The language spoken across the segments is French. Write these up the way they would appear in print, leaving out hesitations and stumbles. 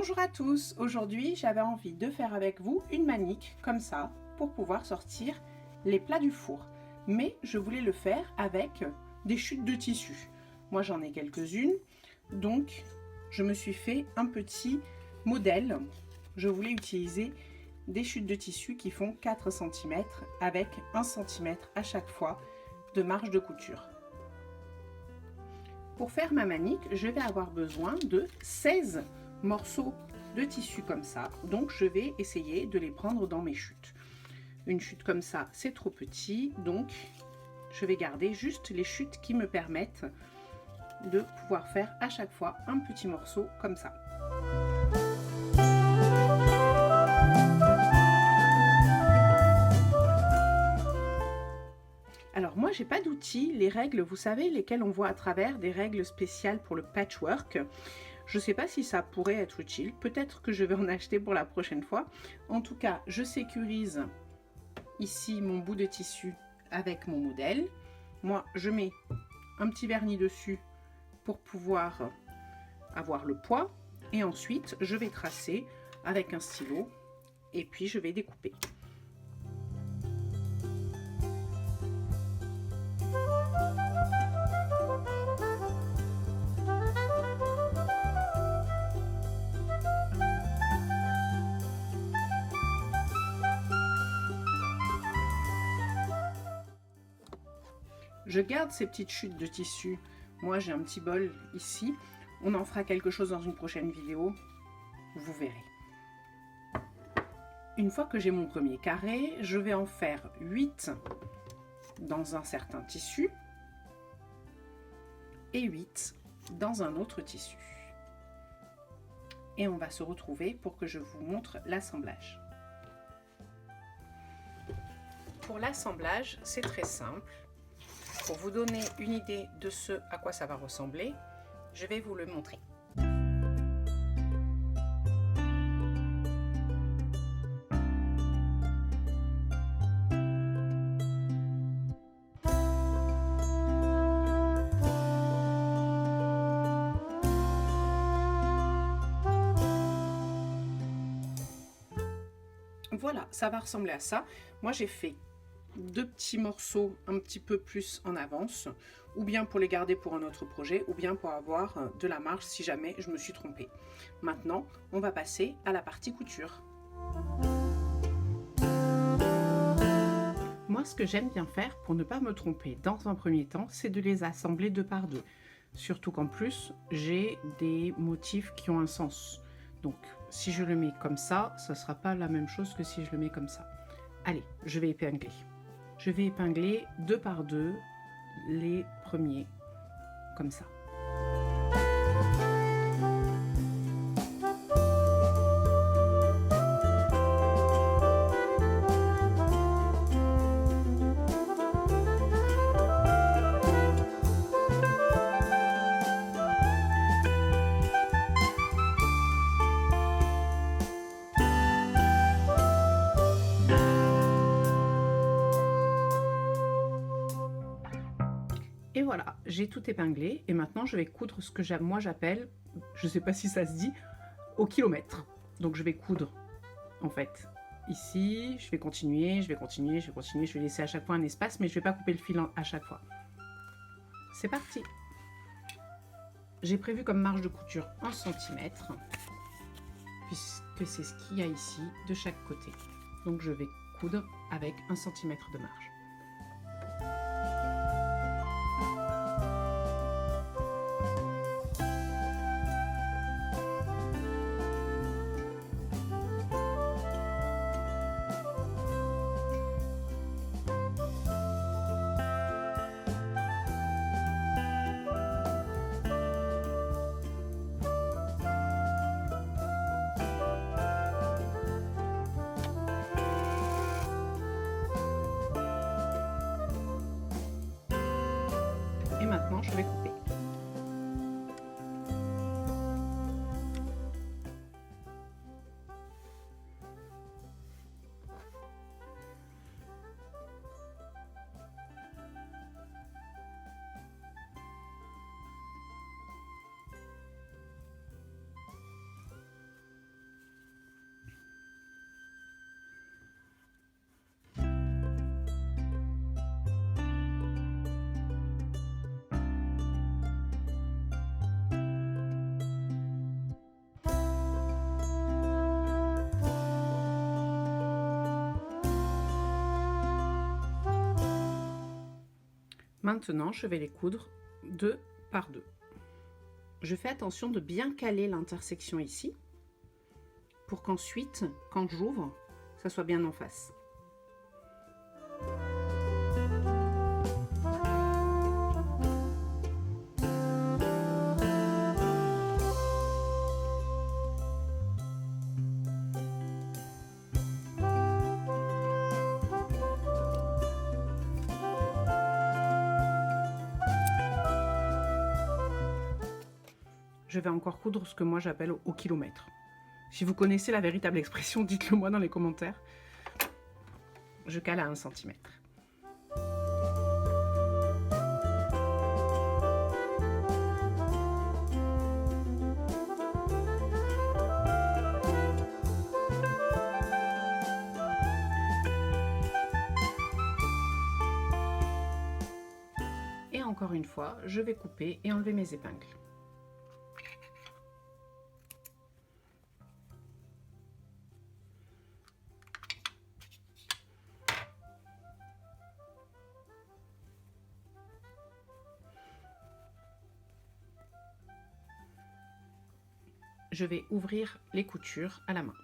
Bonjour à tous, aujourd'hui j'avais envie de faire avec vous une manique comme ça pour pouvoir sortir les plats du four. Mais je voulais le faire avec des chutes de tissu. Moi j'en ai quelques-unes, donc je me suis fait un petit modèle. Je voulais utiliser des chutes de tissu qui font 4 cm avec 1 cm à chaque fois de marge de couture. Pour faire ma manique, je vais avoir besoin de 16 morceaux de tissu comme ça, donc je vais essayer de les prendre dans mes chutes. Une chute comme ça c'est trop petit, donc je vais garder juste les chutes qui me permettent de pouvoir faire à chaque fois un petit morceau comme ça. Alors moi j'ai pas d'outils, les règles vous savez lesquelles on voit à travers, des règles spéciales pour le patchwork. Je sais pas si ça pourrait être utile, peut-être que je vais en acheter pour la prochaine fois. En tout cas, je sécurise ici mon bout de tissu avec mon modèle. Moi, je mets un petit vernis dessus pour pouvoir avoir le poids. Et ensuite, je vais tracer avec un stylo et puis je vais découper. Je garde ces petites chutes de tissu. Moi, j'ai un petit bol ici. On en fera quelque chose dans une prochaine vidéo. Vous verrez. Une fois que j'ai mon premier carré, je vais en faire 8 dans un certain tissu et 8 dans un autre tissu. Et on va se retrouver pour que je vous montre l'assemblage. Pour l'assemblage, c'est très simple. Pour vous donner une idée de ce à quoi ça va ressembler, je vais vous le montrer. Voilà, ça va ressembler à ça. Moi j'ai fait 2 petits morceaux un petit peu plus en avance, ou bien pour les garder pour un autre projet, ou bien pour avoir de la marge si jamais je me suis trompée. Maintenant, on va passer à la partie couture. Moi, ce que j'aime bien faire pour ne pas me tromper dans un premier temps, c'est de les assembler 2 par 2. Surtout qu'en plus, j'ai des motifs qui ont un sens. Donc, si je le mets comme ça, ne sera pas la même chose que si je le mets comme ça. Allez, je vais épingler. Je vais épingler 2 par 2 les premiers, comme ça. Et voilà, j'ai tout épinglé et maintenant je vais coudre ce que moi j'appelle, je ne sais pas si ça se dit, au kilomètre. Donc je vais coudre en fait ici, je vais continuer, je vais continuer, je vais continuer, je vais laisser à chaque fois un espace mais je ne vais pas couper le fil à chaque fois. C'est parti. J'ai prévu comme marge de couture 1 cm puisque c'est ce qu'il y a ici de chaque côté. Donc je vais coudre avec 1 cm de marge. Maintenant, je vais les coudre 2 par 2. Je fais attention de bien caler l'intersection ici pour qu'ensuite, quand j'ouvre, ça soit bien en face. Je vais encore coudre ce que moi j'appelle au kilomètre. Si vous connaissez la véritable expression, dites-le moi dans les commentaires. Je cale à 1 cm. Et encore une fois, je vais couper et enlever mes épingles. Je vais ouvrir les coutures à la main.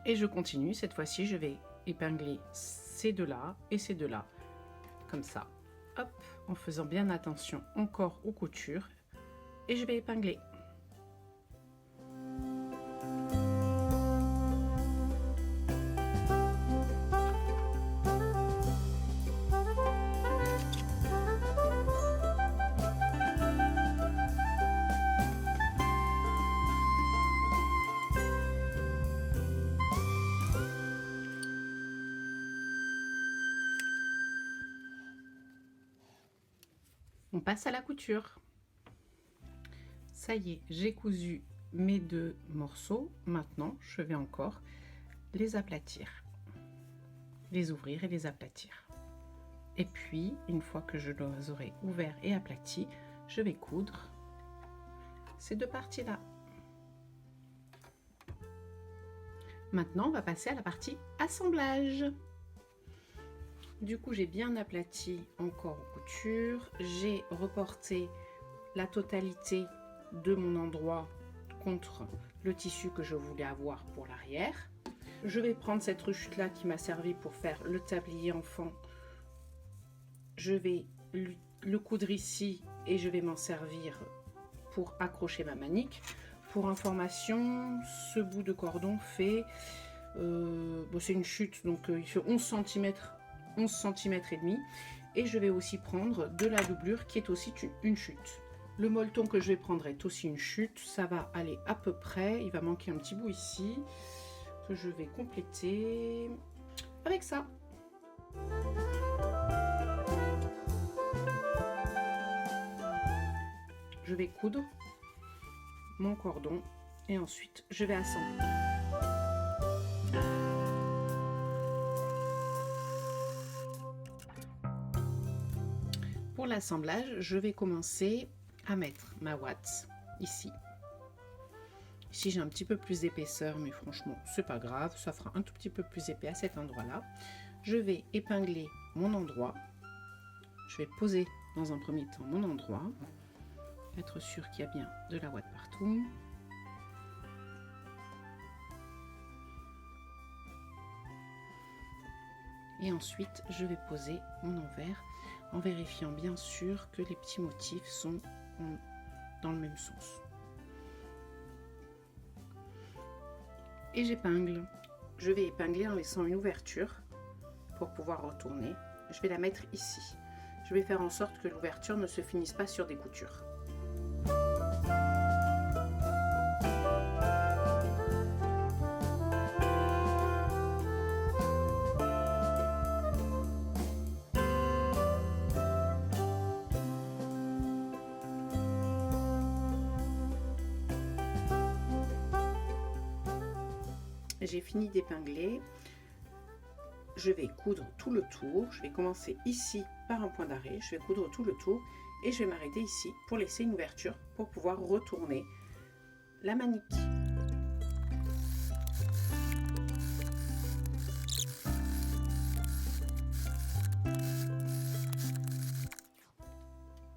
Et je continue, cette fois-ci je vais épingler ces deux-là et ces deux-là, comme ça, hop, en faisant bien attention encore aux coutures, et je vais épingler. On passe à la couture. Ça y est, j'ai cousu mes deux morceaux. Maintenant, je vais encore les aplatir, les ouvrir et les aplatir. Et puis, une fois que je les aurai ouverts et aplatis, je vais coudre ces deux parties-là. Maintenant, on va passer à la partie assemblage. Du coup, j'ai bien aplati encore aux coutures. J'ai reporté la totalité de mon endroit contre le tissu que je voulais avoir pour l'arrière. Je vais prendre cette ruchette-là qui m'a servi pour faire le tablier enfant. Je vais le coudre ici et je vais m'en servir pour accrocher ma manique. Pour information, ce bout de cordon fait... c'est une chute, donc il fait 11 cm et demi, et je vais aussi prendre de la doublure qui est aussi une chute. Le molleton que je vais prendre est aussi une chute, ça va aller à peu près, il va manquer un petit bout ici que je vais compléter avec ça. Je vais coudre mon cordon et ensuite je vais assembler. Pour l'assemblage, je vais commencer à mettre ma ouate ici. Ici, j'ai un petit peu plus d'épaisseur, mais franchement, c'est pas grave, ça fera un tout petit peu plus épais à cet endroit-là. Je vais épingler mon endroit. Je vais poser dans un premier temps mon endroit, être sûr qu'il y a bien de la ouate partout. Et ensuite, je vais poser mon envers en vérifiant bien sûr que les petits motifs sont dans le même sens. Et j'épingle. Je vais épingler en laissant une ouverture pour pouvoir retourner. Je vais la mettre ici. Je vais faire en sorte que l'ouverture ne se finisse pas sur des coutures. J'ai fini d'épingler. Je vais coudre tout le tour. Je vais commencer ici par un point d'arrêt. Je vais coudre tout le tour et je vais m'arrêter ici pour laisser une ouverture pour pouvoir retourner la manique.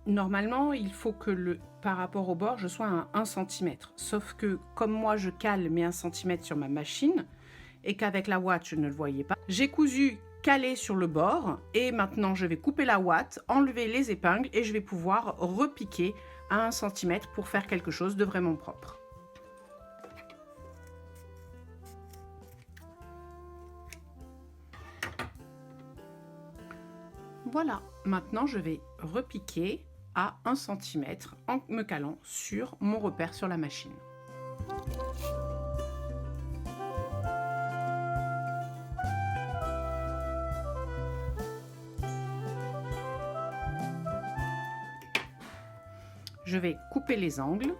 Normalement, il faut que par rapport au bord, je sois à 1 cm. Sauf que comme moi, je cale mes 1 cm sur ma machine et qu'avec la ouate, je ne le voyais pas, j'ai cousu calé sur le bord et maintenant, je vais couper la ouate, enlever les épingles et je vais pouvoir repiquer à 1 cm pour faire quelque chose de vraiment propre. Voilà, maintenant je vais repiquer à 1 cm en me calant sur mon repère sur la machine. Je vais couper les angles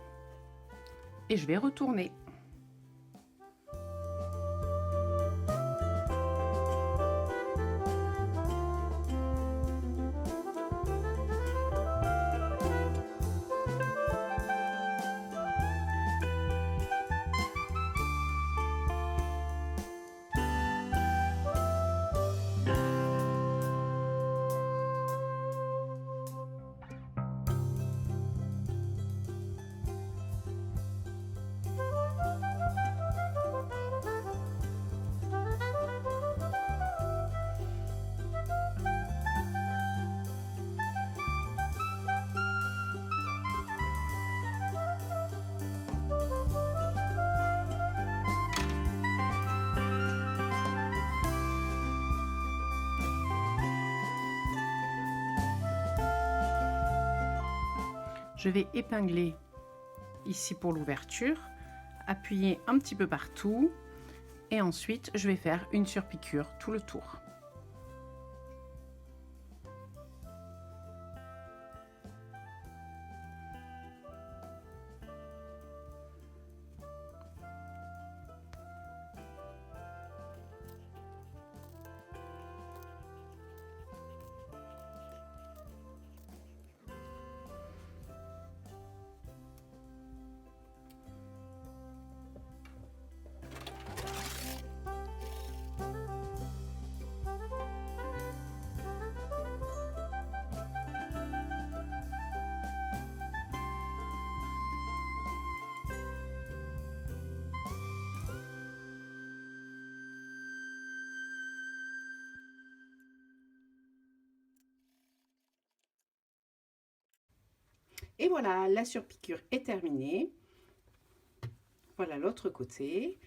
et je vais retourner. Je vais épingler ici pour l'ouverture, appuyer un petit peu partout et ensuite je vais faire une surpiqûre tout le tour. Et voilà, la surpiqûre est terminée. Voilà l'autre côté.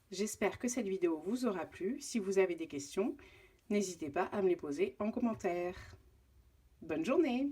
J'espère que cette vidéo vous aura plu. Si vous avez des questions, n'hésitez pas à me les poser en commentaire. Bonne journée!